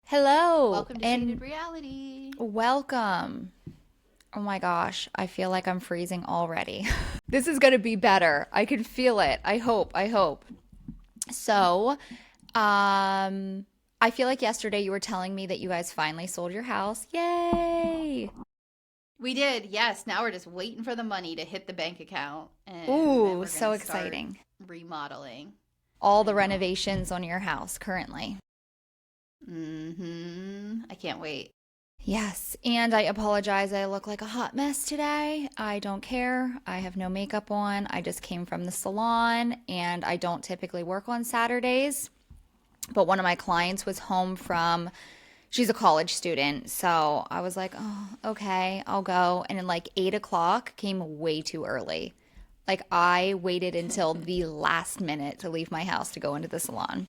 Hello Welcome to Shaded and Reality. welcome. Oh my gosh, I feel like I'm freezing already. This is gonna be better. I can feel it. I hope. So, I feel like yesterday you were telling me that you guys finally sold your house. Yay! We did, yes. Now we're just waiting for the money to hit the bank account, and then Ooh, we're going so to start exciting. remodeling. All I the know. renovations on your house currently. I can't wait. Yes, and I apologize. I look like a hot mess today. I don't care. I have no makeup on. I just came from the salon and I don't typically work on Saturdays. But one of my clients was home from, she's a college student. So I was like, oh, okay, I'll go. And then like 8 o'clock came way too early. Like I waited until the last minute to leave my house to go into the salon.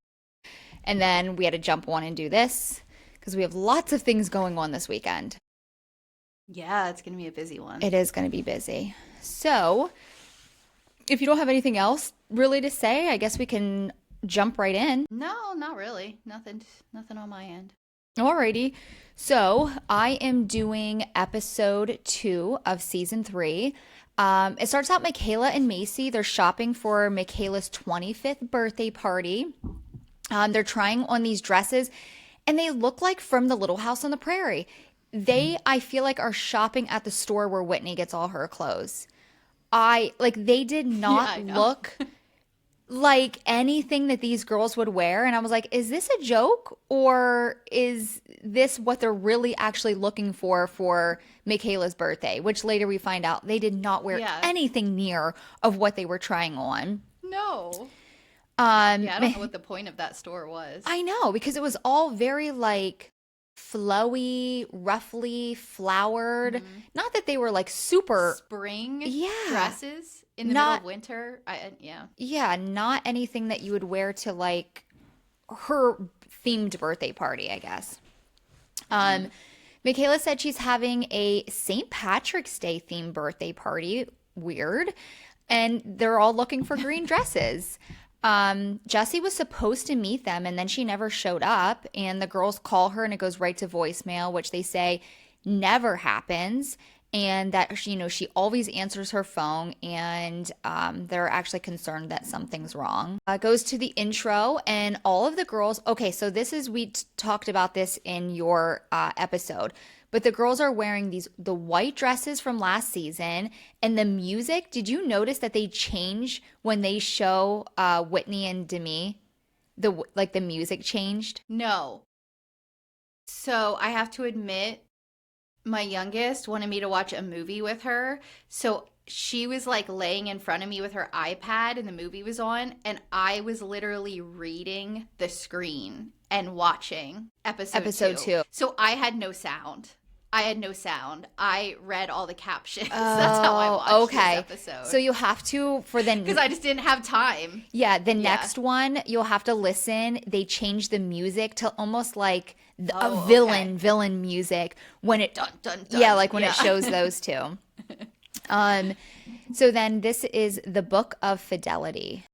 And then we had to jump on and do this because we have lots of things going on this weekend. Yeah, it's going to be a busy one. It is going to be busy. So, if you don't have anything else really to say, I guess we can jump right in. No, not really. Nothing on my end. Alrighty. So, I am doing episode 2 of season 3. It starts out Michaela and Macy. They're shopping for Michaela's 25th birthday party. They're trying on these dresses, and they look like from the Little House on the Prairie. They, I feel like, are shopping at the store where Whitney gets all her clothes. I like they did Yeah, not I know. look like anything that these girls would wear. And I was like, is this a joke or is this what they're really actually looking for Michaela's birthday? Which later we find out they did not wear Yeah. anything near of what they were trying on. No. Um, Yeah, I don't know what the point of that store was. I know because it was all very like flowy, roughly flowered. hmm Not that they were like super, Spring yeah, dresses in the middle of not winter. Yeah. yeah, not anything that you would wear to like her themed birthday party, I guess. hmm Um, Michaela said she's having a St. Patrick's Day themed birthday party. Weird. And they're all looking for green dresses. Jessie was supposed to meet them and then she never showed up. And the girls call her and it goes right to voicemail, which they say never happens. And that, she always answers her phone and they're actually concerned that something's wrong. Goes to the intro and all of the girls. Okay, so we talked about this in your episode, but the girls are wearing the white dresses from last season and the music. Did you notice that they change when they show Whitney and Demi? The music changed. No. So I have to admit, my youngest wanted me to watch a movie with her. So she was like laying in front of me with her iPad and the movie was on. And I was literally reading the screen and watching episode Episode two. 2. So I had no sound. I had no sound. I read all the captions. That's how I Oh, watched this okay. So episode. you have to for Because I just didn't have time. yeah, the Yeah. next one you'll have to listen. They change the music to almost like a Oh, okay. villain music when it Dun, dun, yeah, dun. like when it Yeah. shows those two. Um so then this is the Book of Fidelity.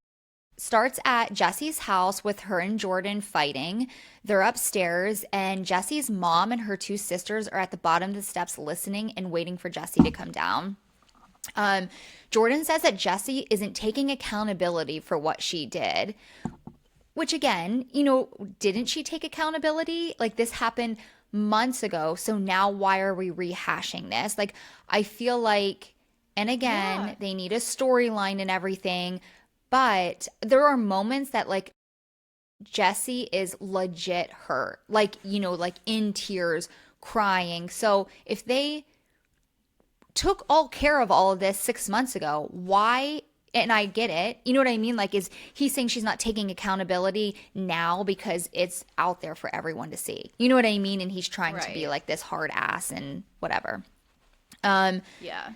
Starts at Jesse's house with her and Jordan fighting. They're upstairs, and Jesse's mom and her two sisters are at the bottom of the steps listening and waiting for Jesse to come down. Um, Jordan says that Jesse isn't taking accountability for what she did, which again, didn't she take accountability? Like this happened months ago, so now why are we rehashing this? Like, I feel like, and Yeah. again, they need a storyline and everything, but there are moments that like Jesse is legit hurt, like in tears, crying. So if they took all care of all of this 6 months ago, why? And I get it. You know what I mean? Like, is he saying she's not taking accountability now because it's out there for everyone to see? You know what I mean? And he's trying to be Right. like this hard ass and whatever. Um, Yeah.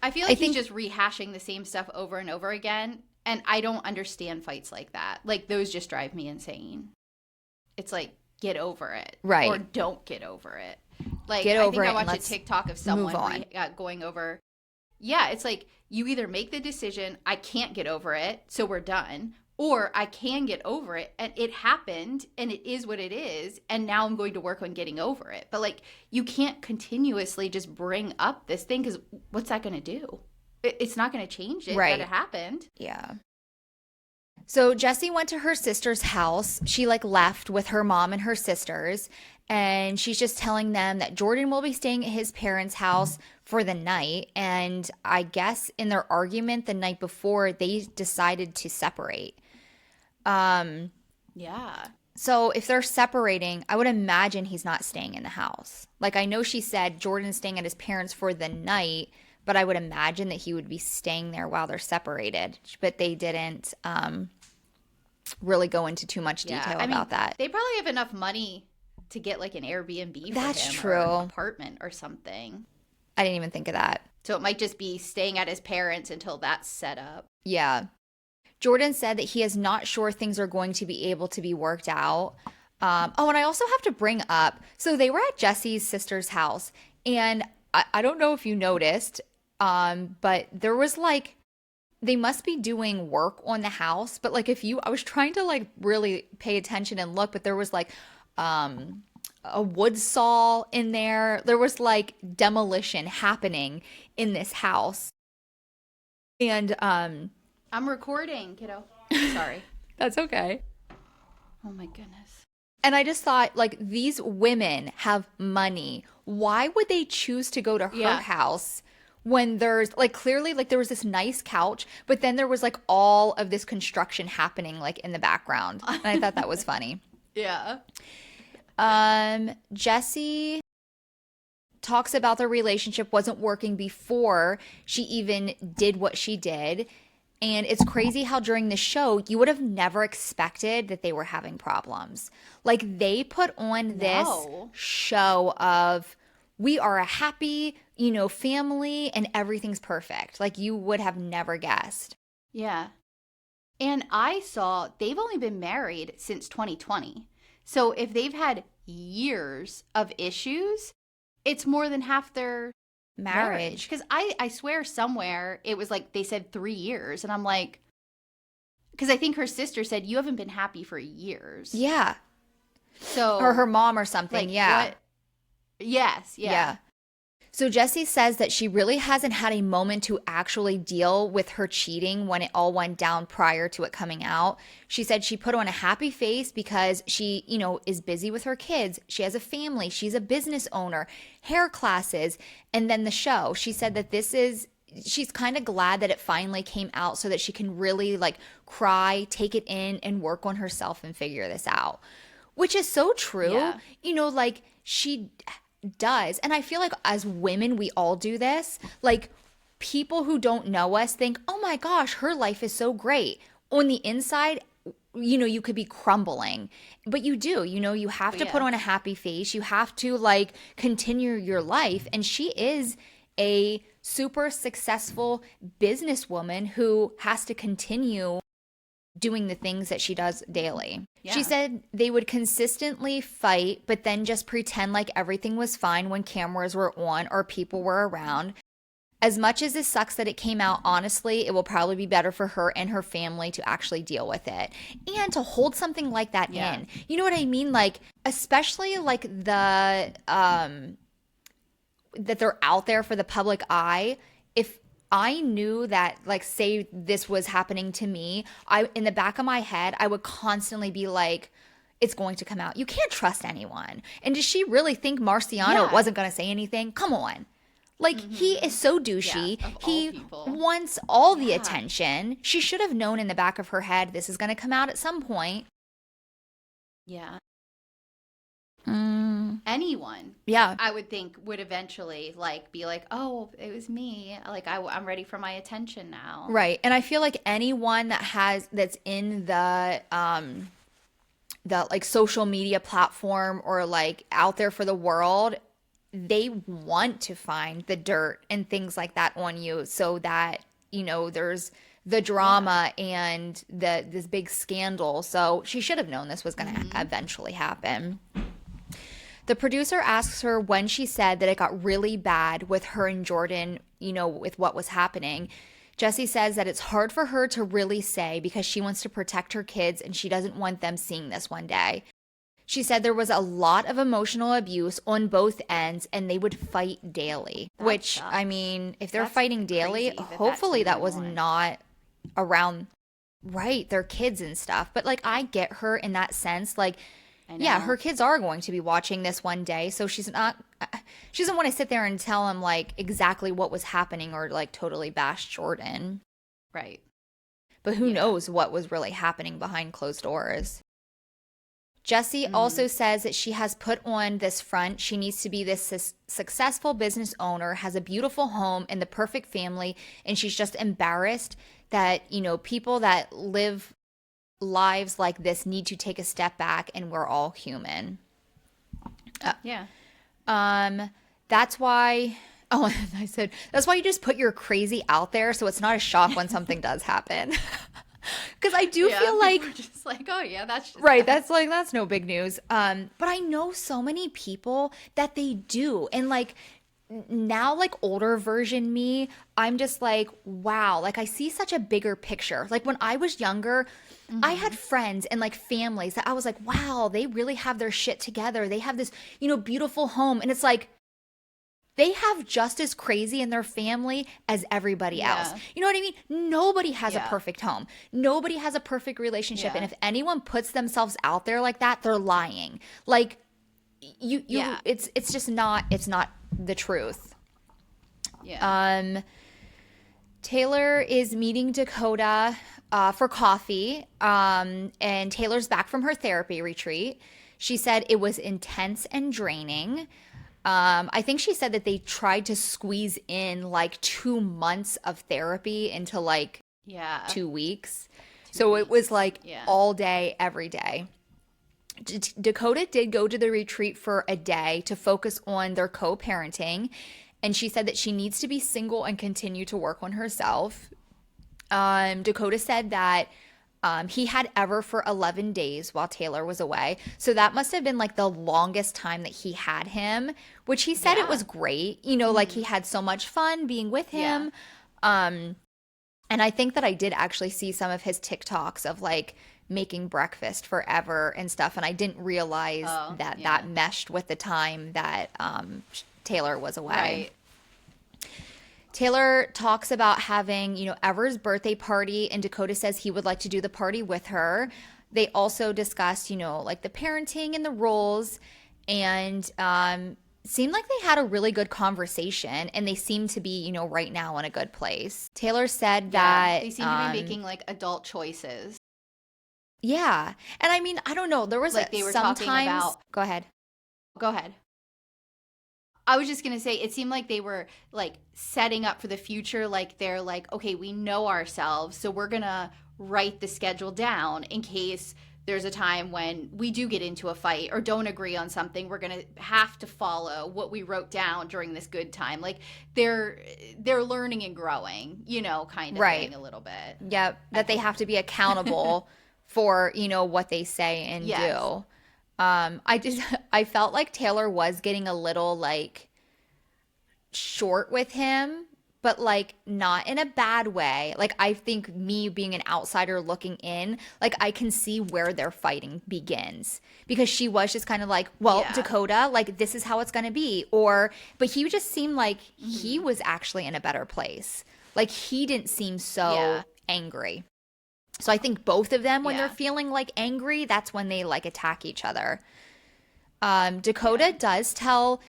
I feel I like he's think just rehashing the same stuff over and over again. And I don't understand fights like that. Like, those just drive me insane. It's like, get over it. Or right. don't get over it. Like, Get I over think it I and watched a let's TikTok of move someone on. going over. Yeah, it's like, you either make the decision, I can't get over it, so we're done. or I can get over it and it happened and it is what it is and now I'm going to work on getting over it. But like you can't continuously just bring up this thing cuz what's that going to do? It's not going to change it that it Right. happened. Yeah. So Jessie went to her sister's house. She like left with her mom and her sisters, and she's just telling them that Jordan will be staying at his parents' house for the night. And I guess in their argument the night before, they decided to separate. Um, Yeah. so if they're separating, I would imagine he's not staying in the house. Like I know she said Jordan's staying at his parents for the night, but I would imagine that he would be staying there while they're separated. But they didn't really go into too much Yeah. detail I mean, about that. they probably have enough money to get like an Airbnb for That's him or an true. apartment or something. I didn't even think of that. So it might just be staying at his parents until that's set up. Yeah. Jordan said that he is not sure things are going to be able to be worked out. Oh, and I also have to bring up, so they were at Jesse's sister's house, and I don't know if you noticed, but there was like, they must be doing work on the house, but like if you, I was trying to like really pay attention and look, but there was like a wood saw in there. There was like demolition happening in this house. And I'm recording, kiddo. Sorry. that's okay. Oh my goodness. And I just thought, like, these women have money. Why would they choose to go to her Yeah. house when there's, like, clearly, like, there was this nice couch, but then there was, like, all of this construction happening, like, in the background. And I thought that was funny. Yeah. Jesse talks about their relationship wasn't working before she even did what she did. And it's crazy how during the show, you would have never expected that they were having problems. Like they put on this No. show of we are a happy, family and everything's perfect. Like you would have never guessed. Yeah. And I saw they've only been married since 2020. So if they've had years of issues, it's more than half their marriage. Because I swear somewhere it was like they said 3 years. And I'm like, because I think her sister said, you haven't been happy for years. Yeah. So, Or her mom or something. like, Yeah. what? Yes. Yeah. Yeah. So Jessie says that she really hasn't had a moment to actually deal with her cheating when it all went down prior to it coming out. She said she put on a happy face because she, is busy with her kids. She has a family. She's a business owner, hair classes, and then the show. She said that she's kind of glad that it finally came out so that she can really like cry, take it in, and work on herself and figure this out. Which is so true. Yeah. Like she does. And I feel like as women, we all do this. Like people who don't know us think, oh my gosh, her life is so great. On the inside, you could be crumbling, but you do, you have to put on a happy face. You have to like continue your life. And she is a super successful businesswoman who has to continue doing the things that she does daily. Yeah. She said they would consistently fight, but then just pretend like everything was fine when cameras were on or people were around. As much as it sucks that it came out, honestly, it will probably be better for her and her family to actually deal with it and to hold something like that in. You know what I mean? Like, especially like the, that they're out there for the public eye. If I knew that, like, say this was happening to me, in the back of my head, I would constantly be like, it's going to come out. You can't trust anyone. And does she really think Marciano wasn't going to say anything? Come on. Like, he is so douchey. Yeah, of all He people. wants all the attention. She should have known in the back of her head this is going to come out at some point. Yeah. Mm, Anyone, yeah. I would think, would eventually like be like, oh, it was me. Like I'm ready for my attention now. Right. And I feel like anyone that's in the like social media platform or like out there for the world, they want to find the dirt and things like that on you so that, there's the drama and this big scandal. So she should have known this was going to eventually happen. The producer asks her when she said that it got really bad with her and Jordan, with what was happening. Jessie says that it's hard for her to really say because she wants to protect her kids and she doesn't want them seeing this one day. She said there was a lot of emotional abuse on both ends and they would fight daily. That Which, I sucks. mean, if they're That's fighting daily, crazy that that's hopefully been that going was on. not around, right, their kids and stuff. But like, I get her in that sense. Like, I yeah, her know. kids are going to be watching this one day. So she doesn't want to sit there and tell them like exactly what was happening or like totally bash Jordan. Right. But who Yeah. knows what was really happening behind closed doors. Jessie Mm. also says that she has put on this front. She needs to be this successful business owner, has a beautiful home and the perfect family. And she's just embarrassed that, people that live lives like this need to take a step back and we're all human. Yeah. That's why, oh, I said, that's why you just put your crazy out there so it's not a shock when something does happen. Because I do Yeah. feel like People are just like, oh yeah, that's just right, that. that's no big news. But I know so many people that they do. And like now like older version me, I'm just like, wow, like I see such a bigger picture. Like when I was younger, I Mm-hmm. had friends and like families that I was like, wow, they really have their shit together. They have this, beautiful home. And it's like they have just as crazy in their family as everybody else. Yeah. You know what I mean? Nobody has a Yeah. perfect home. Nobody has a perfect relationship. And Yeah. if anyone puts themselves out there like that, they're lying. Like Yeah. it's just not it's not the truth. Yeah. Taylor is meeting Dakota for coffee, and Taylor's back from her therapy retreat. She said it was intense and draining. I think she said that they tried to squeeze in like 2 months of therapy into like Yeah. 2 weeks. Two So it was weeks. like Yeah. all day, every day. Dakota did go to the retreat for a day to focus on their co parenting. And she said that she needs to be single and continue to work on herself. Dakota said that he had Ever for 11 days while Taylor was away. So that must have been like the longest time that he had him, which he said it Yeah. was great. Like he had so much fun being with Yeah. him. And I think that I did actually see some of his TikToks of like making breakfast forever and stuff. And I didn't realize Oh, that yeah. that meshed with the time that Taylor was away. Right. Taylor talks about having, Ever's birthday party, and Dakota says he would like to do the party with her. They also discussed, like the parenting and the roles, and seemed like they had a really good conversation, and they seem to be, right now in a good place. Taylor said Yeah. that They seem to be making like adult choices. yeah, and I mean, I don't know. There was Like they were talking sometimes. about. Go ahead. Go ahead. I was just gonna say it seemed like they were like setting up for the future. Like they're like, okay, we know ourselves, so we're gonna write the schedule down in case there's a time when we do get into a fight or don't agree on something. We're gonna have to follow what we wrote down during this good time. Like they're learning and growing, kind of Right. thing a little bit. Yep, that they have to be accountable for, what they say and Yes. do. I felt like Taylor was getting a little like short with him, but like not in a bad way. Like I think me being an outsider looking in, like I can see where their fighting begins because she was just kind of like, well, Yeah. Dakota, like this is how it's going to be. But he just seemed like he was actually in a better place. Like he didn't seem so Yeah. angry. So I think both of them, when Yeah. they're feeling like angry, that's when they like attack each other. Dakota does tell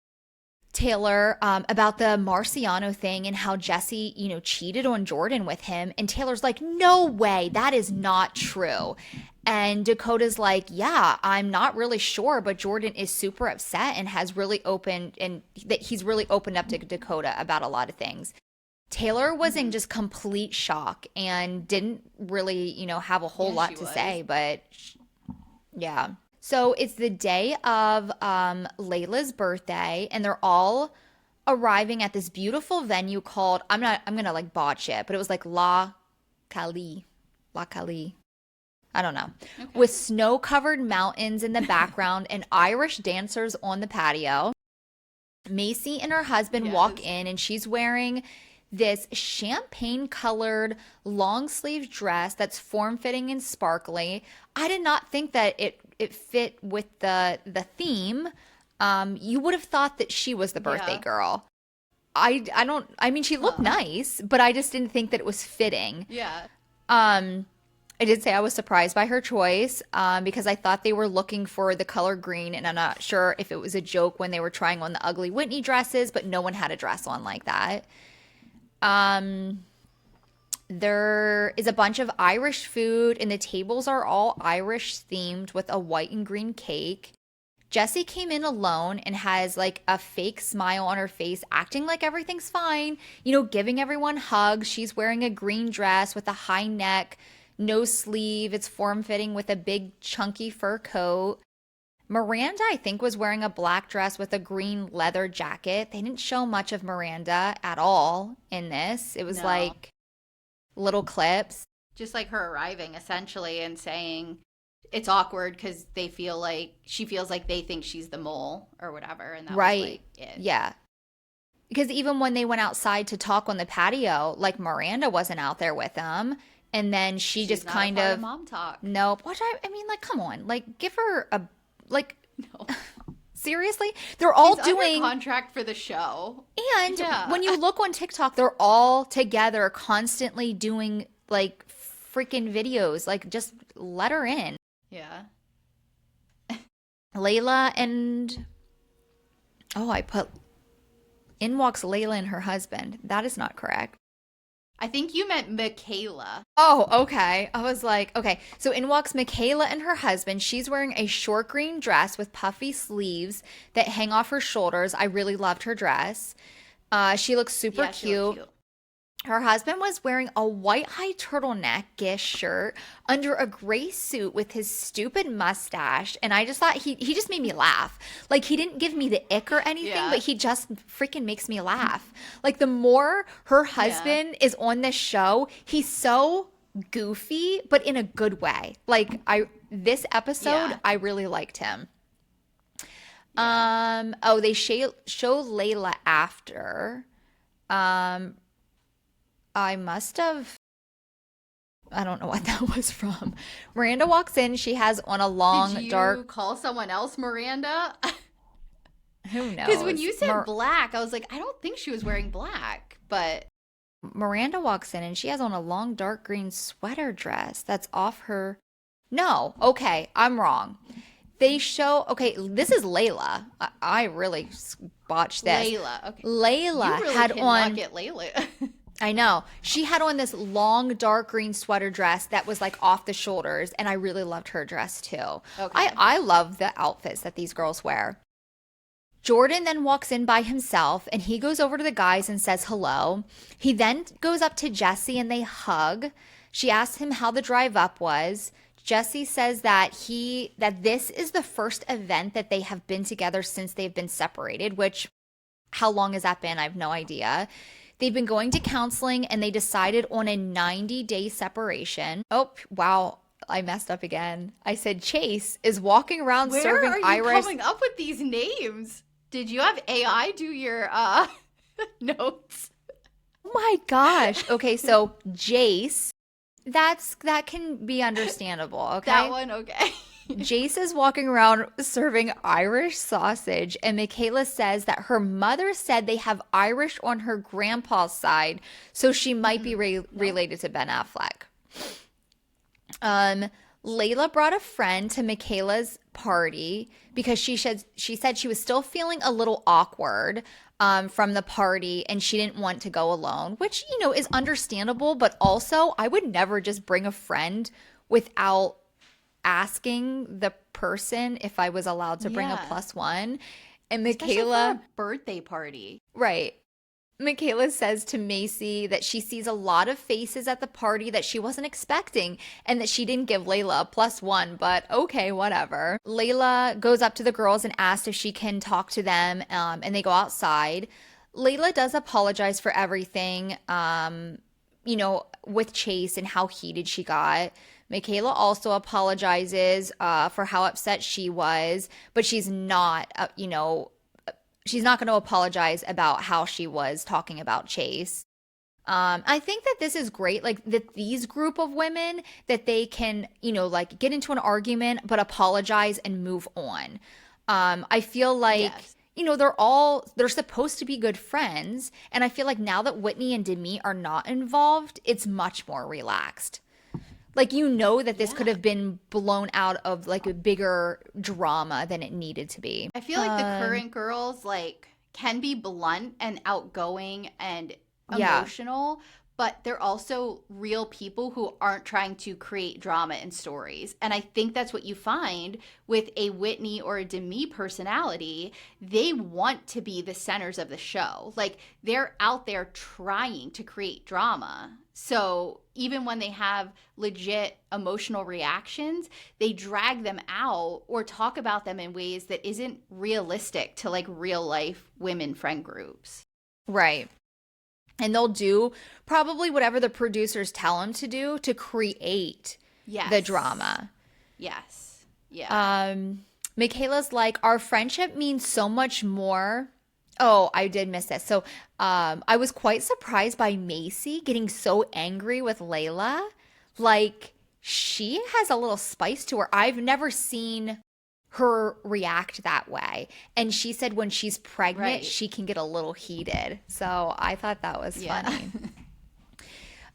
Taylor about the Marciano thing and how Jesse, cheated on Jordan with him. And Taylor's like, no way, that is not true. And Dakota's like, yeah, I'm not really sure, but Jordan is super upset and has really opened and that he's really opened up to Dakota about a lot of things. Taylor was in just complete shock and didn't really, have a whole Yeah, lot she to was. say, but yeah. So it's the day of Layla's birthday, and they're all arriving at this beautiful venue called I'm gonna like botch it, but it was like Cali. La Cali. I don't know. Okay. With snow-covered mountains in the background and Irish dancers on the patio. Macy and her husband walk Yes. in, and she's wearing this champagne colored long sleeve dress that's form fitting and sparkly. I did not think that it fit with the theme. You would have thought that she was the birthday Yeah. girl. I don't I mean she looked Huh. nice, but I just didn't think that it was fitting. Yeah. Um I did say I was surprised by her choice because I thought they were looking for the color green, and I'm not sure if it was a joke when they were trying on the ugly Whitney dresses, but no one had a dress on like that. Um, there is a bunch of Irish food, and the tables are all Irish themed with a white and green cake. Jessie came in alone and has like a fake smile on her face, acting like everything's fine, giving everyone hugs. She's wearing a green dress with a high neck, no sleeve. It's form fitting with a big, chunky fur coat. Miranda, I think, was wearing a black dress with a green leather jacket. They didn't show much of Miranda at all in this. It was No. like little clips. Just like her arriving essentially and saying it's awkward because they feel like she feels like they think she's the mole or whatever. And that was Right. like it. Yeah. Because even when they went outside to talk on the patio, like Miranda wasn't out there with them. And then she She's just not a kind part of of, mom talk. nope. Which I mean, like, come on. Like, give her a, like, No. seriously? They're all She's under doing, contract for the show. and Yeah. when you look on TikTok, they're all together constantly doing, like, freaking videos. Like, just let her in. Yeah. Layla and, oh, I put, in walks Layla and her husband. That is not correct. I think you meant Michaela. Oh, okay. I was like, okay. So in walks Michaela and her husband. She's wearing a short green dress with puffy sleeves that hang off her shoulders. I really loved her dress. She looks super Yeah, she looked cute. cute. Her husband was wearing a white high turtleneck-ish shirt under a gray suit with his stupid mustache. And I just thought he just made me laugh. Like, he didn't give me the ick or anything, Yeah. but he just freaking makes me laugh. Like, the more her Yeah. husband is on this show, he's so goofy, but in a good way. Like, this episode, Yeah. I really liked him. Yeah. Oh, they show Layla after. Um, I must have. I don't know what that was from. Miranda walks in. She has on a long, Did you dark. call someone else Miranda? Who Because when knows? you said black, I was like, I don't think she was wearing black. But Miranda walks in and she has on a long, dark green sweater dress that's off her. No, okay, I'm wrong. They show. Okay, this is Layla. I really botched this. Layla, okay. Layla You really had cannot on. get Layla. I know. She had on this long, dark green sweater dress that was like off the shoulders, and I really loved her dress too. Okay. I love the outfits that these girls wear. Jordan then walks in by himself and he goes over to the guys and says hello. He then goes up to Jesse and they hug. She asks him how the drive up was. Jesse says that this is the first event that they have been together since they've been separated, which how long has that been? I have no idea. They've been going to counseling and they decided on a 90-day separation. Oh, wow. I messed up again. I said Chase is walking around Where serving are you Irish. coming up with these names? Did you have AI do your notes? Oh my gosh. Okay, so Jace, that can be understandable, okay? That one, okay. Jace is walking around serving Irish sausage, and Michaela says that her mother said they have Irish on her grandpa's side, so she might be related to Ben Affleck. Layla brought a friend to Michaela's party because she said she was still feeling a little awkward from the party and she didn't want to go alone, which, is understandable, but also I would never just bring a friend without asking the person if I was allowed to bring a Yeah. +1. And Especially Michaela, for a birthday party. right. Michaela says to Macy that she sees a lot of faces at the party that she wasn't expecting and that she didn't give Layla a +1, but okay, whatever. Layla goes up to the girls and asks if she can talk to them, and they go outside. Layla does apologize for everything, with Chase and how heated she got. Michaela also apologizes for how upset she was, but she's not, she's not going to apologize about how she was talking about Chase. I think that this is great, like that these group of women that they can, like get into an argument but apologize and move on. I feel like, Yes. they're supposed to be good friends, and I feel like now that Whitney and Demi are not involved, it's much more relaxed. Like that this could Yeah. have been blown out of like a bigger drama than it needed to be. I feel like the current girls like can be blunt and outgoing and Yeah. emotional, but they're also real people who aren't trying to create drama in stories. And I think that's what you find with a Whitney or a Demi personality. They want to be the centers of the show. Like they're out there trying to create drama. So even when they have legit emotional reactions, they drag them out or talk about them in ways that isn't realistic to like real life women friend groups. Right. And they'll do probably whatever the producers tell them to do to create the Yes. drama. Yes. Yeah. Michaela's like, our friendship means so much more. Oh, I did miss this. So, I was quite surprised by Macy getting so angry with Layla. Like, she has a little spice to her. I've never seen her react that way. And she said when she's pregnant, Right. she can get a little heated. So I thought that was Yeah. funny.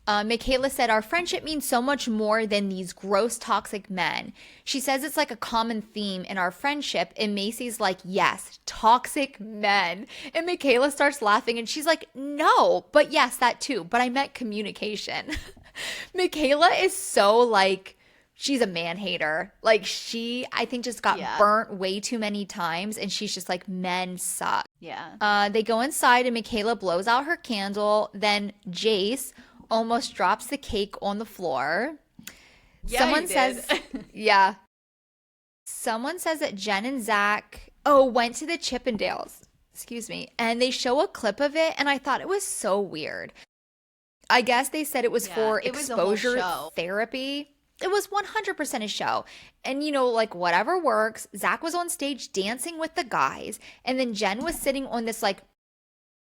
Michaela said, our friendship means so much more than these gross, toxic men. She says it's like a common theme in our friendship. And Macy's like, yes, toxic men. And Michaela starts laughing and she's like, no, but yes, that too. But I meant communication. Michaela is so like, she's a man hater. Like, I think, just got Yeah. burnt way too many times. And she's just like, men suck. Yeah. They go inside and Michaela blows out her candle. Then Jace almost drops the cake on the floor. Yeah, Someone he did. says, yeah. Someone says that Jen and Zach, went to the Chippendales. Excuse me. And they show a clip of it. And I thought it was so weird. I guess they said it was Yeah, for it was a whole exposure show. therapy. It was 100% a show. And, like whatever works, Zach was on stage dancing with the guys. And then Jen was sitting on this like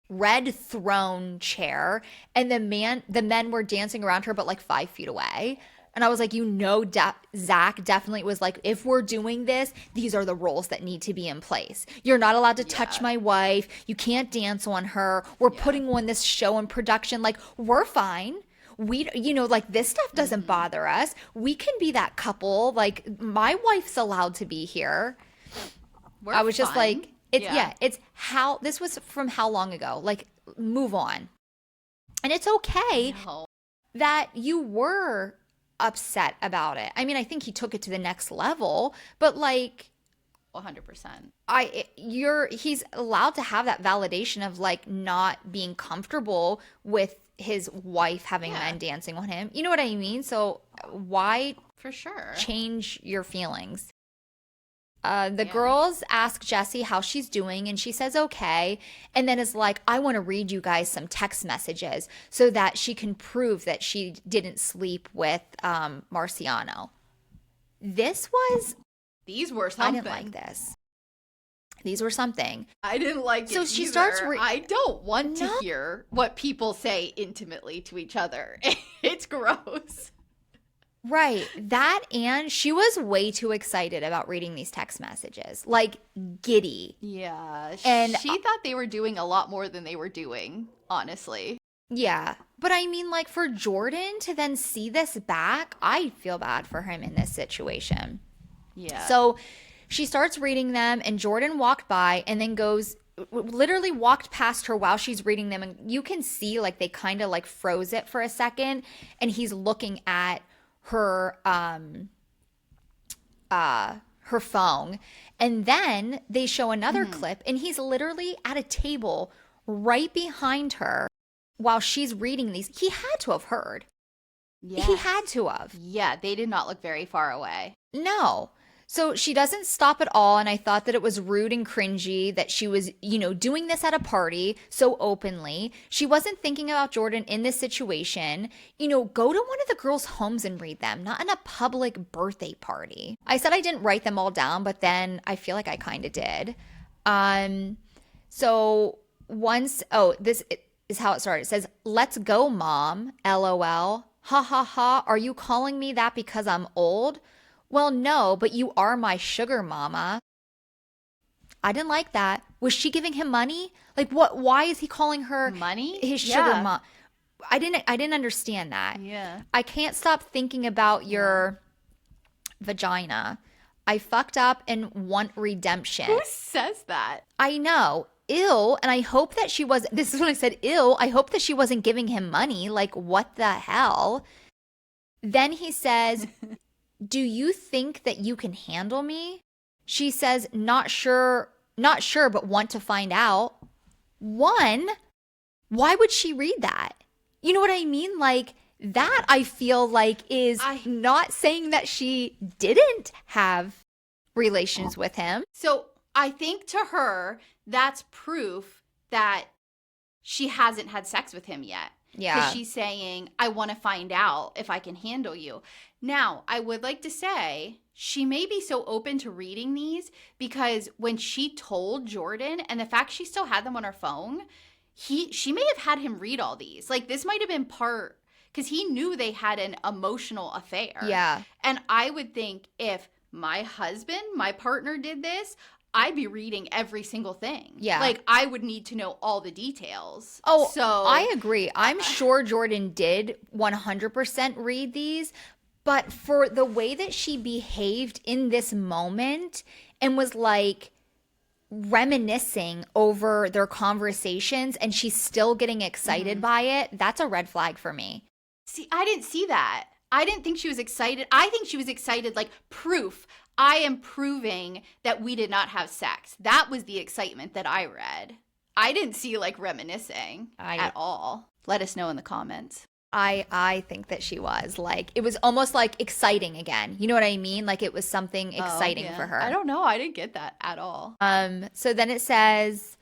red throne chair. And the men were dancing around her, but like 5 feet away. And I was like, Zach definitely was like, if we're doing this, these are the rules that need to be in place. You're not allowed to touch Yeah. my wife. You can't dance on her. We're putting on this show and production. Like, we're fine. We, like this stuff doesn't bother us. We can be that couple. Like, my wife's allowed to be here. We're I was just fun. like, it's how, this was from how long ago? Like, move on. And it's okay No. that you were upset about it. I mean, I think he took it to the next level, but like 100%. he's allowed to have that validation of like not being comfortable with his wife having Yeah. men dancing on him. You know what I mean? So why For sure. change your feelings? The Yeah. girls ask Jessie how she's doing, and she says okay, and then is like, I want to read you guys some text messages so that she can prove that she didn't sleep with Marciano. This was, These were I something. didn't like this. These were something. I didn't like it. So she either. starts I don't want to No. hear what people say intimately to each other. It's gross. Right. That, and she was way too excited about reading these text messages. Like, giddy. Yeah. And she thought they were doing a lot more than they were doing, honestly. Yeah. But I mean, like, for Jordan to then see this back, I feel bad for him in this situation. Yeah. So she starts reading them, and Jordan walked by and then literally walked past her while she's reading them. And you can see, like, they kind of like froze it for a second. And he's looking at her her phone, and then they show another clip, and he's literally at a table right behind her while she's reading these. He had to have heard. yeah. He had to have. Yeah, they did not look very far away. No. So she doesn't stop at all, and I thought that it was rude and cringy that she was, doing this at a party so openly. She wasn't thinking about Jordan in this situation. Go to one of the girls' homes and read them, not in a public birthday party. I said I didn't write them all down, but then I feel like I kind of did. So once, is how it started. It says, "Let's go, mom. LOL. Ha ha ha. Are you calling me that because I'm old? Well, no, but you are my sugar mama." I didn't like that. Was she giving him money? Like what? Why is he calling her Money? his sugar Yeah. mom? I didn't understand that. Yeah. I can't stop thinking about your vagina. I fucked up and want redemption. Who says that? I know. Ill, and I hope that she was, this is when I said ill, I hope that she wasn't giving him money. Like, what the hell? Then he says, "Do you think that you can handle me?" She says, not sure, but want to find out. One, why would she read that? You know what I mean? Like, that I feel like is not saying that she didn't have relations with him. So I think to her, that's proof that she hasn't had sex with him yet. Yeah. Because she's saying, I want to find out if I can handle you. Now, I would like to say she may be so open to reading these because when she told Jordan, and the fact she still had them on her phone, she may have had him read all these. Like, this might have been part, because he knew they had an emotional affair. Yeah. And I would think if my husband, my partner did this, I'd be reading every single thing. Yeah. Like, I would need to know all the details. Oh, so I agree. I'm sure Jordan did 100% read these, but for the way that she behaved in this moment and was like reminiscing over their conversations and she's still getting excited by it, that's a red flag for me. See, I didn't see that. I didn't think she was excited. I think she was excited, like, proof. I am proving that we did not have sex. That was the excitement that I read. I didn't see, like, reminiscing at all. Let us know in the comments. I think that she was. Like, it was almost like exciting again. You know what I mean? Like, it was something exciting for her. I don't know. I didn't get that at all. So then it says,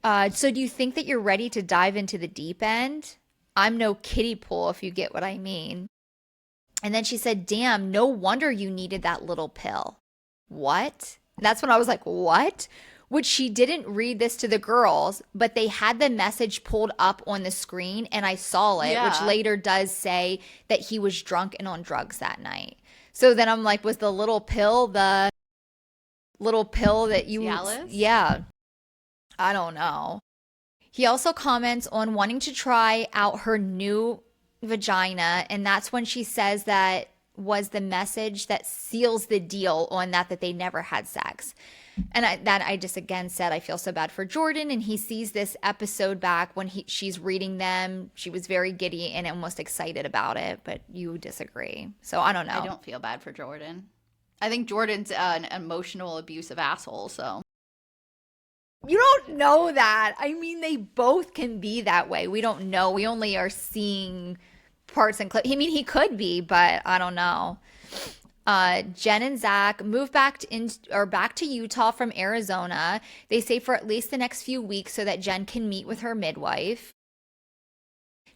so do you think that you're ready to dive into the deep end? I'm no kiddie pool, if you get what I mean. And then she said, damn, no wonder you needed that little pill. What? That's when I was like, what? Which she didn't read this to the girls, but they had the message pulled up on the screen and I saw it, which later does say that he was drunk and on drugs that night. So then I'm like, was the little pill that you... Cialis? Yeah. I don't know. He also comments on wanting to try out her new vagina, and that's when she says that was the message that seals the deal on that they never had sex. And I just again said I feel so bad for Jordan, and he sees this episode back when she's reading them. She was very giddy and almost excited about it, but you disagree. So I don't know. I don't feel bad for Jordan. I think Jordan's an emotional abusive asshole, so. You don't know that. I mean, they both can be that way. We don't know. We only are seeing parts and clips. I mean, he could be, but I don't know. Jen and Zach move back to Utah from Arizona. They say for at least the next few weeks so that Jen can meet with her midwife.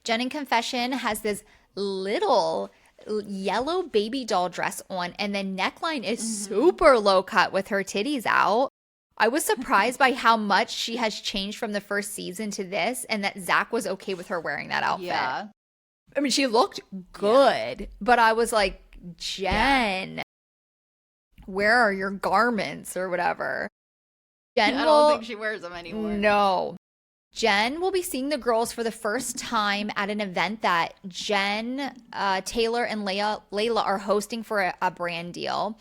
Jen in confession has this little yellow baby doll dress on, and the neckline is super low cut with her titties out. I was surprised by how much she has changed from the first season to this, and that Zach was okay with her wearing that outfit. Yeah. I mean, she looked good, but I was like, Jen, where are your garments or whatever? Jen I don't think she wears them anymore. No. Jen will be seeing the girls for the first time at an event that Jen, Taylor, and Layla are hosting for a brand deal.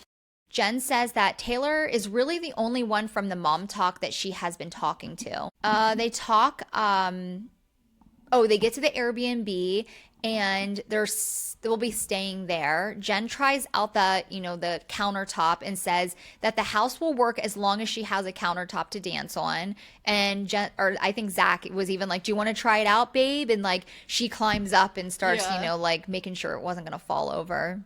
Jen says that Taylor is really the only one from the mom talk that she has been talking to. They talk, they get to the Airbnb and they'll be staying there. Jen tries out the countertop and says that the house will work as long as she has a countertop to dance on. And I think Zach was even like, do you want to try it out, babe? And like, she climbs up and starts, making sure it wasn't going to fall over.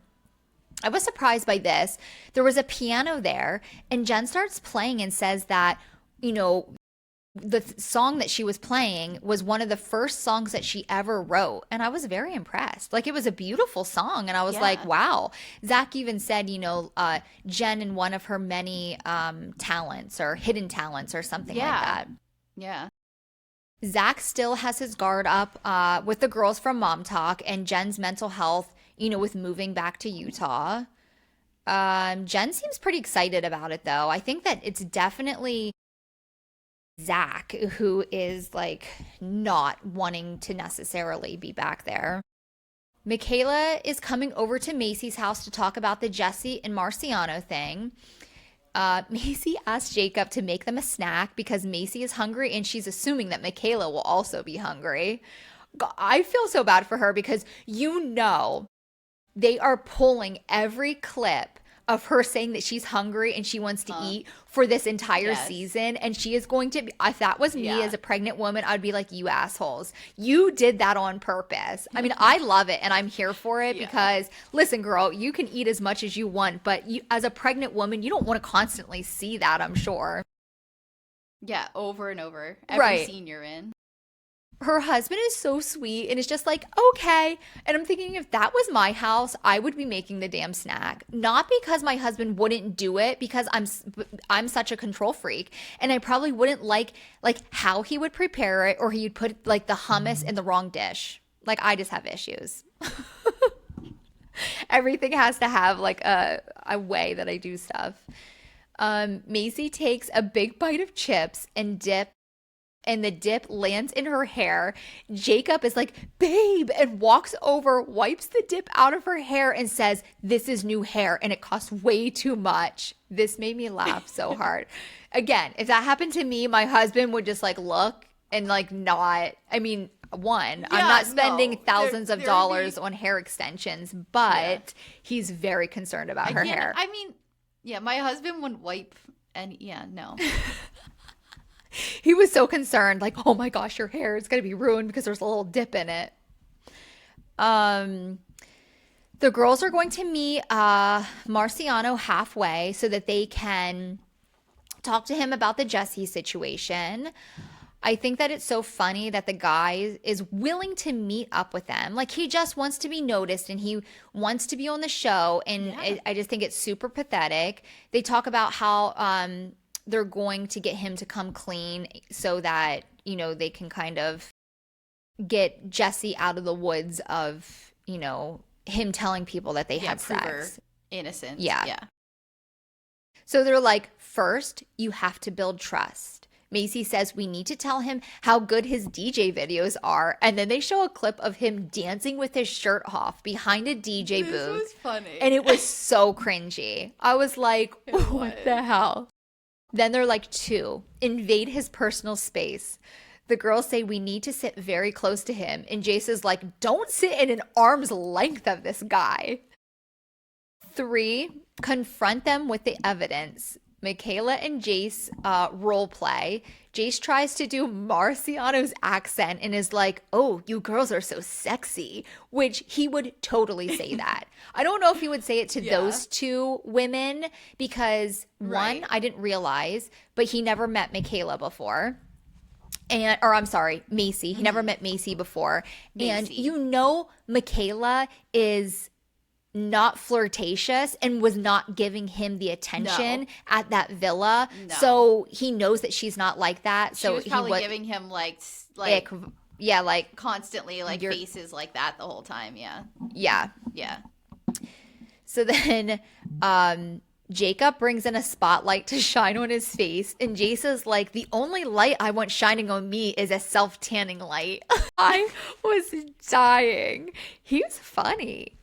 I was surprised by this. There was a piano there, and Jen starts playing and says that, the song that she was playing was one of the first songs that she ever wrote. And I was very impressed. Like, it was a beautiful song. And I was like, wow. Zach even said, Jen in one of her many talents or hidden talents or something like that. Yeah. Zach still has his guard up with the girls from Mom Talk and Jen's mental health, with moving back to Utah. Jen seems pretty excited about it, though. I think that it's definitely Zach who is like not wanting to necessarily be back there. Michaela is coming over to Macy's house to talk about the Jesse and Marciano thing. Macy asked Jacob to make them a snack because Macy is hungry and she's assuming that Michaela will also be hungry. I feel so bad for her because they are pulling every clip of her saying that she's hungry and she wants to eat for this entire season. And she is going to, if that was me as a pregnant woman, I'd be like, you assholes, you did that on purpose. I mean, I love it and I'm here for it because, listen, girl, you can eat as much as you want, but as a pregnant woman, you don't want to constantly see that, I'm sure. Yeah, over and over. Every scene you're in. Her husband is so sweet and it's just like, okay. And I'm thinking if that was my house, I would be making the damn snack. Not because my husband wouldn't do it, because I'm such a control freak and I probably wouldn't like how he would prepare it, or he'd put like the hummus in the wrong dish. Like, I just have issues. Everything has to have like a way that I do stuff. Maisie takes a big bite of chips and the dip lands in her hair. Jacob is like, babe, and walks over, wipes the dip out of her hair and says, this is new hair and it costs way too much. This made me laugh so hard. Again, if that happened to me, my husband would just like look and like not, I mean, I'm not spending thousands of dollars on hair extensions, but he's very concerned about her hair. I mean, my husband wouldn't wipe and no. He was so concerned, like, oh my gosh, your hair is going to be ruined because there's a little dip in it. The girls are going to meet Marciano halfway so that they can talk to him about the Jesse situation. I think that it's so funny that the guy is willing to meet up with them. Like, he just wants to be noticed and he wants to be on the show. And I just think it's super pathetic. They talk about how they're going to get him to come clean so that, they can kind of get Jesse out of the woods of, him telling people that they had sex. Innocent. Yeah. So they're like, first, you have to build trust. Macy says we need to tell him how good his DJ videos are. And then they show a clip of him dancing with his shirt off behind a DJ booth. This was funny. And it was so cringy. I was like, what the hell? Then they're like, 2, invade his personal space. The girls say we need to sit very close to him. And Jace is like, don't sit in an arm's length of this guy. 3, confront them with the evidence. Michaela and Jace role play. Jace tries to do Marciano's accent and is like, oh, you girls are so sexy, which he would totally say that. I don't know if he would say it to those 2 women because one, I didn't realize, but he never met Michaela before. Macy. He never met Macy before. Macy. And Michaela is not flirtatious and was not giving him the attention at that villa. No. So he knows that she's not like that. So she was probably giving him like constantly like faces like that the whole time. Yeah. So then Jacob brings in a spotlight to shine on his face, and Jace is like, the only light I want shining on me is a self-tanning light. I was dying. He was funny.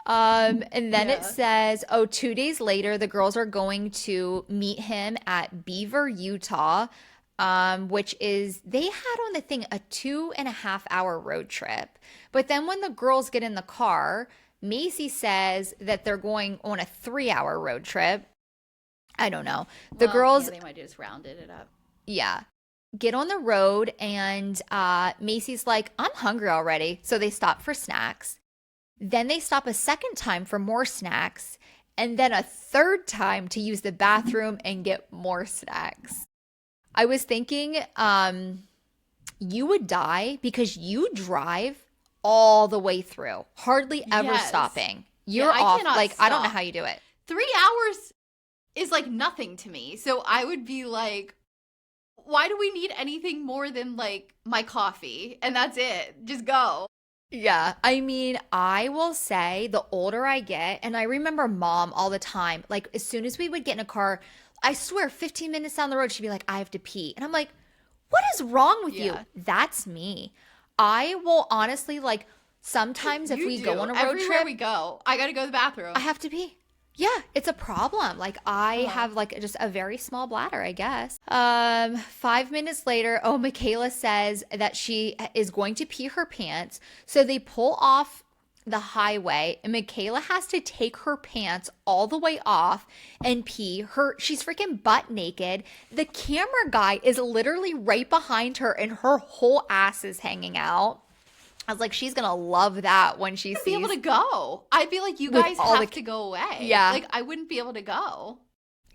And then it says, 2 days later, the girls are going to meet him at Beaver, Utah, which is, they had on the thing a 2.5-hour road trip. But then when the girls get in the car, Macy says that they're going on a 3-hour road trip. I don't know. The girls, they might have just rounded it up. Yeah. Get on the road and Macy's like, I'm hungry already. So they stop for snacks. Then they stop a second time for more snacks, and then a third time to use the bathroom and get more snacks. I was thinking you would die because you drive all the way through, hardly ever stopping. You're off. Like, stop. I don't know how you do it. 3 hours is like nothing to me. So I would be like, Why do we need anything more than like my coffee? And that's it. Just go. Yeah, I mean, I will say the older I get, and I remember mom all the time, like as soon as we would get in a car, I swear 15 minutes down the road, she'd be like, I have to pee. And I'm like, what is wrong with you? Yeah. That's me. I will honestly, like, sometimes if You we go do. on a road Everywhere trip, we go, I gotta go to the I bathroom. have to pee. Yeah, it's a problem. Like I Uh, have like just a very small bladder, I guess. 5 minutes later, oh, Michaela says that she is going to pee her pants. So they pull off the highway and Michaela has to take her pants all the way off and pee. She's freaking butt naked. The camera guy is literally right behind her and her whole ass is hanging out. I was like, she's gonna love that when she be able sees to go. I'd be like, you with guys all the have to go away. yeah. Like, I wouldn't be able to go.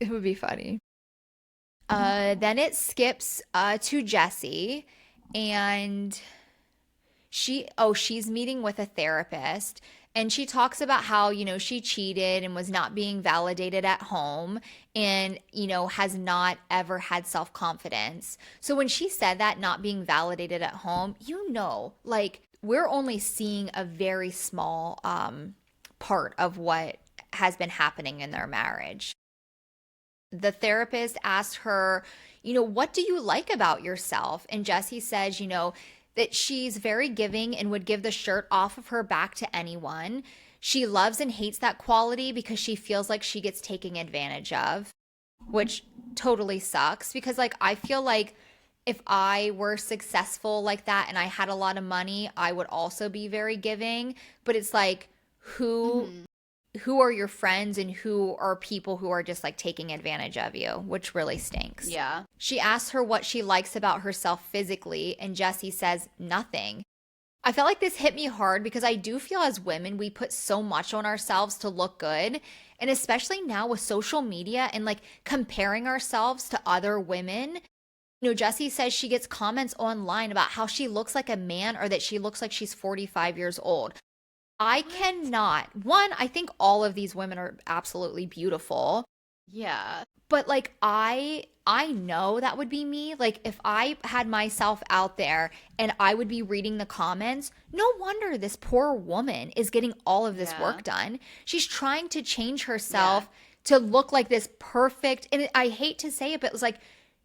It would be funny. Then it skips to Jessie, and she's meeting with a therapist, and she talks about how, she cheated and was not being validated at home and, has not ever had self-confidence. So when she said that, not being validated at home, like we're only seeing a very small part of what has been happening in their marriage. The therapist asked her, what do you like about yourself? And Jessie says, that she's very giving and would give the shirt off of her back to anyone. She loves and hates that quality because she feels like she gets taken advantage of, which totally sucks because, like, I feel like if I were successful like that and I had a lot of money, I would also be very giving. But it's like, who Mhm. who are your friends and who are people who are just like taking advantage of you, which really stinks. Yeah. She asks her what she likes about herself physically, and Jessie says nothing. I felt like this hit me hard because I do feel as women, we put so much on ourselves to look good. And especially now with social media and like comparing ourselves to other women. Jessie says she gets comments online about how she looks like a man or that she looks like she's 45 years old. I cannot. One, I think all of these women are absolutely beautiful, Yeah. but like I know that would be me. Like if I had myself out there and I would be reading the comments, no wonder this poor woman is getting all of this Yeah. work done. She's trying to change Yeah. herself to look like this perfect, and I hate to say it, but it's like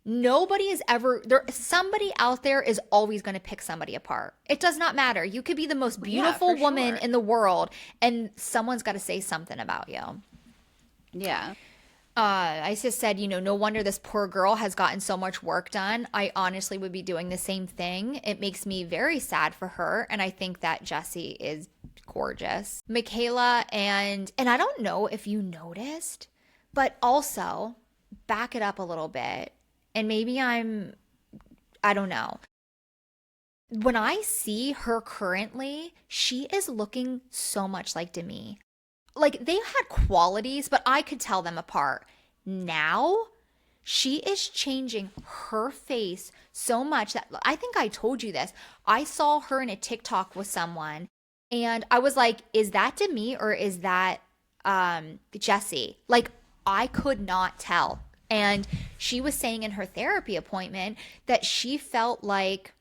nobody is ever there. Somebody out there is always going to pick somebody apart. It does not matter. You could be the most Yeah, beautiful for woman sure. in the world and someone's got to say something about you. Yeah. I just said, no wonder this poor girl has gotten so much work done. I honestly would be doing the same thing. It makes me very sad for her. And I think that Jessie is gorgeous. Michaela and I don't know if you noticed, but also back it up a little bit. And maybe I don't know. When I see her currently, she is looking so much like Demi. Like they had qualities, but I could tell them apart. Now, she is changing her face so much that I think I told you this. I saw her in a TikTok with someone and I was like, is that Demi or is that Jessie? Like I could not tell. And she was saying in her therapy appointment that she felt like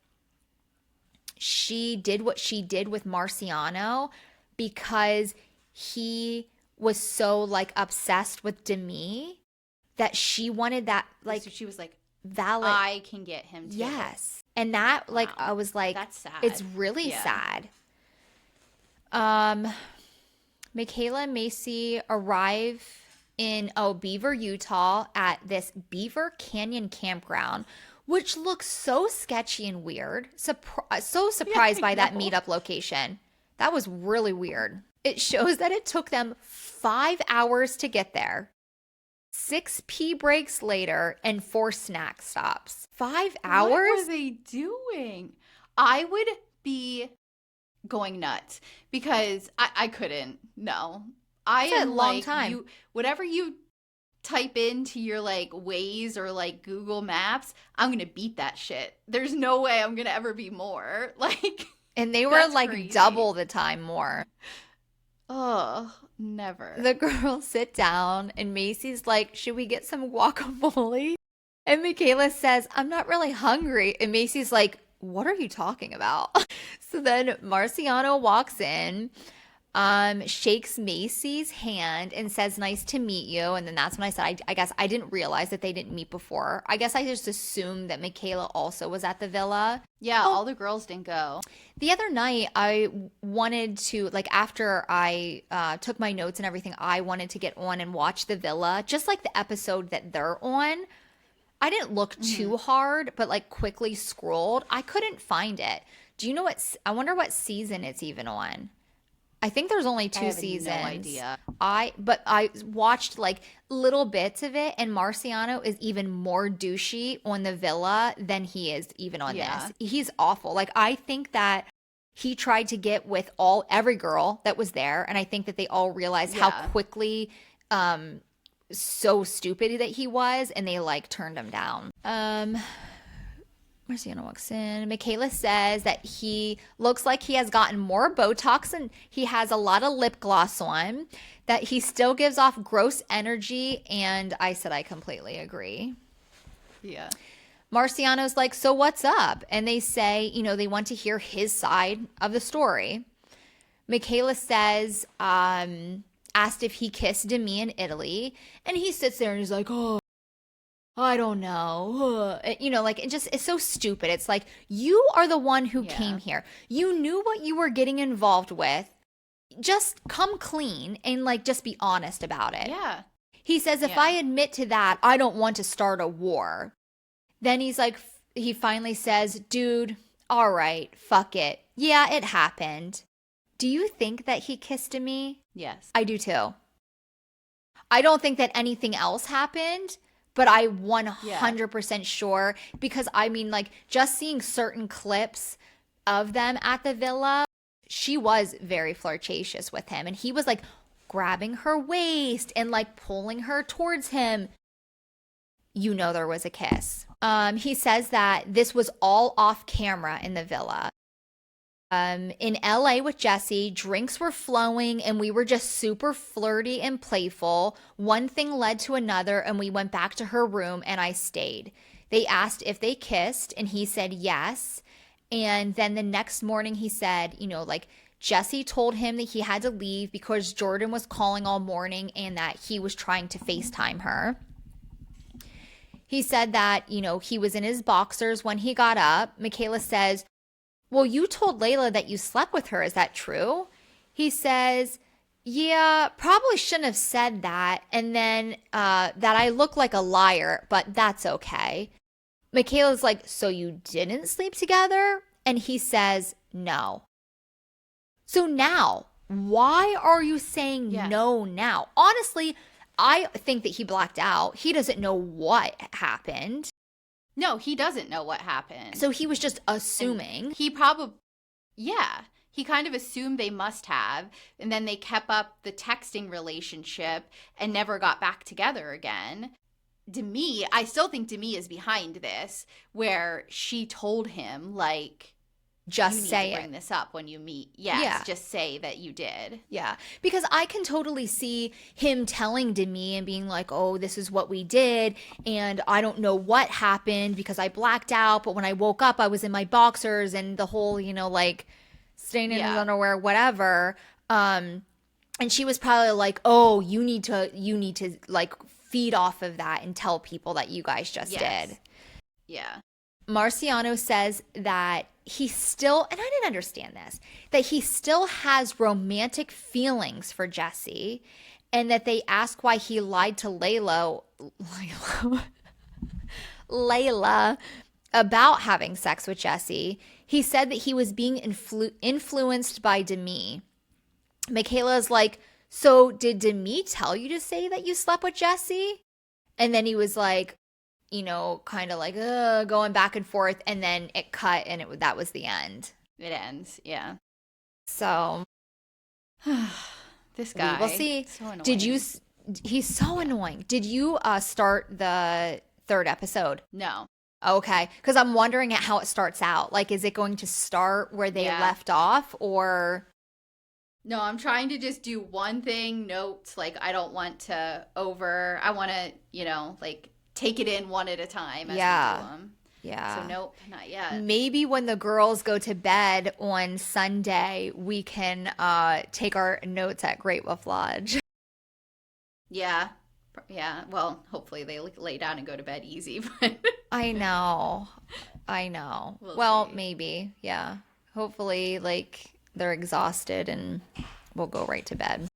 she did what she did with Marciano because he was so like obsessed with Demi that she wanted that like So she was like, valid. I can get him too. Yes. And that like Wow. I was like That's sad. it's really Yeah. sad. Michaela and Macy arrive in Beaver, Utah at this Beaver Canyon campground, which looks so sketchy and weird. So surprised I by that know. meetup location. That was really weird. It shows that it took them 5 hours to get there. 6 pee breaks later and 4 snack stops. 5 hours? What were they doing? I would be going nuts because I couldn't. No. I That's a am long like time. you whatever you type into your like Waze or like Google Maps, I'm gonna beat that shit. There's no way I'm gonna ever be more. Like And they were that's like crazy. double the time more. Oh, never. The girls sit down and Macy's like, should we get some guacamole? And Michaela says, I'm not really hungry. And Macy's like, what are you talking about? So then Marciano walks in, shakes Macy's hand and says, nice to meet you. And then that's when I said, I guess I didn't realize that they didn't meet before. I guess I just assumed that Michaela also was at the villa. Yeah, all the girls didn't go. The other night, I wanted to, like, after I took my notes and everything, I wanted to get on and watch the villa, just like the episode that they're on. I didn't look too hard, but like quickly scrolled. I couldn't find it. Do you know I wonder what season it's even on. I think there's only two seasons. No idea. But I watched like little bits of it, and Marciano is even more douchey on the villa than he is even on this. He's awful. Like, I think that he tried to get with every girl that was there, and I think that they all realized how quickly so stupid that he was, and they like turned him down. Marciano walks in. Michaela says that he looks like he has gotten more Botox and he has a lot of lip gloss on, that he still gives off gross energy, and I said I completely agree. Yeah. Marciano's like, so what's up? And they say, you know, they want to hear his side of the story. Michaela says, asked if he kissed Demi in Italy, and he sits there and he's like, oh, I don't know. You know, like, it's so stupid. It's like, you are the one who came here. You knew what you were getting involved with. Just come clean and like just be honest about it. Yeah. He says, if I admit to that, I don't want to start a war. Then he's like, he finally says, dude, all right, fuck it. Yeah, it happened. Do you think that he kissed me? Yes. I do too. I don't think that anything else happened, but I'm 100% sure, because I mean, like, just seeing certain clips of them at the villa, she was very flirtatious with him, and he was like grabbing her waist and like pulling her towards him. You know, there was a kiss. He says that this was all off camera in the villa. In LA with Jesse, drinks were flowing and we were just super flirty and playful. One thing led to another and we went back to her room and I stayed. They asked if they kissed and he said yes. And then the next morning he said, you know, like, Jesse told him that he had to leave because Jordan was calling all morning and that he was trying to FaceTime her. He said that, you know, he was in his boxers when he got up. Michaela says, well, you told Layla that you slept with her. Is that true? He says, yeah, probably shouldn't have said that. And then that I look like a liar, but that's okay. Michaela's like, so you didn't sleep together? And he says, no. So now, why are you saying no now? Honestly, I think that he blacked out. He doesn't know what happened. No, he doesn't know what happened. So he was just assuming. And he probably, he kind of assumed they must have. And then they kept up the texting relationship and never got back together again. Demi, I still think Demi is behind this, where she told him, like, just say to bring this up when you meet. Yes, just say that you did. Yeah, because I can totally see him telling Demi and being like, oh, this is what we did, and I don't know what happened because I blacked out, but when I woke up, I was in my boxers and the whole, you know, like, staying in his underwear, whatever. And she was probably like, oh, you need to, like, feed off of that and tell people that you guys just did. Yeah. Marciano says that he still, and I didn't understand this, that he still has romantic feelings for Jesse, and that they ask why he lied to Layla about having sex with Jesse. He said that he was being influenced by Demi. Michaela's like, so did Demi tell you to say that you slept with Jesse? And then he was like, you know, kind of like going back and forth, and then it cut, and that was the end. It ends, yeah. So this guy, we'll see. So annoying. He's so annoying. Did you start the third episode? No. Okay, because I'm wondering at how it starts out. Like, is it going to start where they left off, or? No, I'm trying to just do one thing, notes. Like, I don't want to I want to, you know, like, take it in one at a time as we Yeah. do them. So Yeah. nope, not yet. Maybe when the girls go to bed on Sunday, we can take our notes at Great Wolf Lodge. Yeah. Yeah. Well, hopefully they lay down and go to bed easy, but I know. I know. we'll Well, see. maybe. Yeah. Hopefully, like, they're exhausted and we'll go right to bed.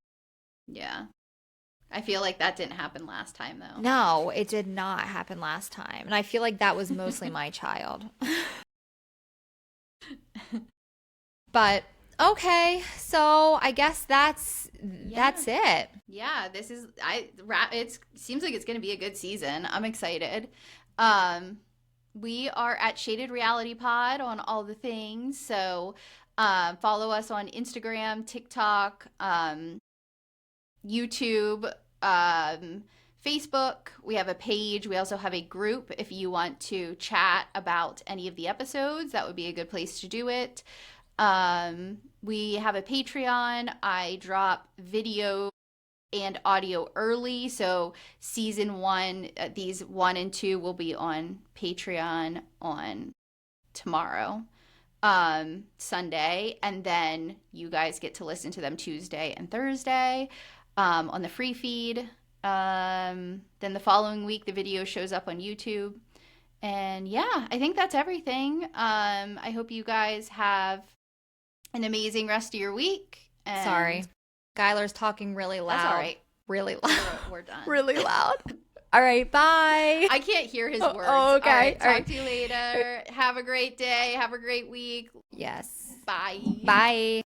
Yeah. I feel like that didn't happen last time though. No, it did not happen last time. And I feel like that was mostly my child. But okay, so I guess that's it. Yeah, this is it seems like it's going to be a good season. I'm excited. Um we are at Shaded Reality Pod on all the things. So, follow us on Instagram, TikTok, YouTube, Facebook. We have a page. We also have a group. If you want to chat about any of the episodes, that would be a good place to do it. We have a Patreon. I drop video and audio early. So season one, these 1 and 2 will be on Patreon on tomorrow, Sunday, and then you guys get to listen to them Tuesday and Thursday, on the free feed. Then the following week, the video shows up on YouTube. And yeah, I think that's everything. I hope you guys have an amazing rest of your week. And Sorry. Skylar's talking really loud. That's all right. Really loud. We're done. Really loud. All right, bye. I can't hear his Oh, words. oh, okay. All right, All talk right. to you later. Have a great day. Have a great week. Yes. Bye. Bye.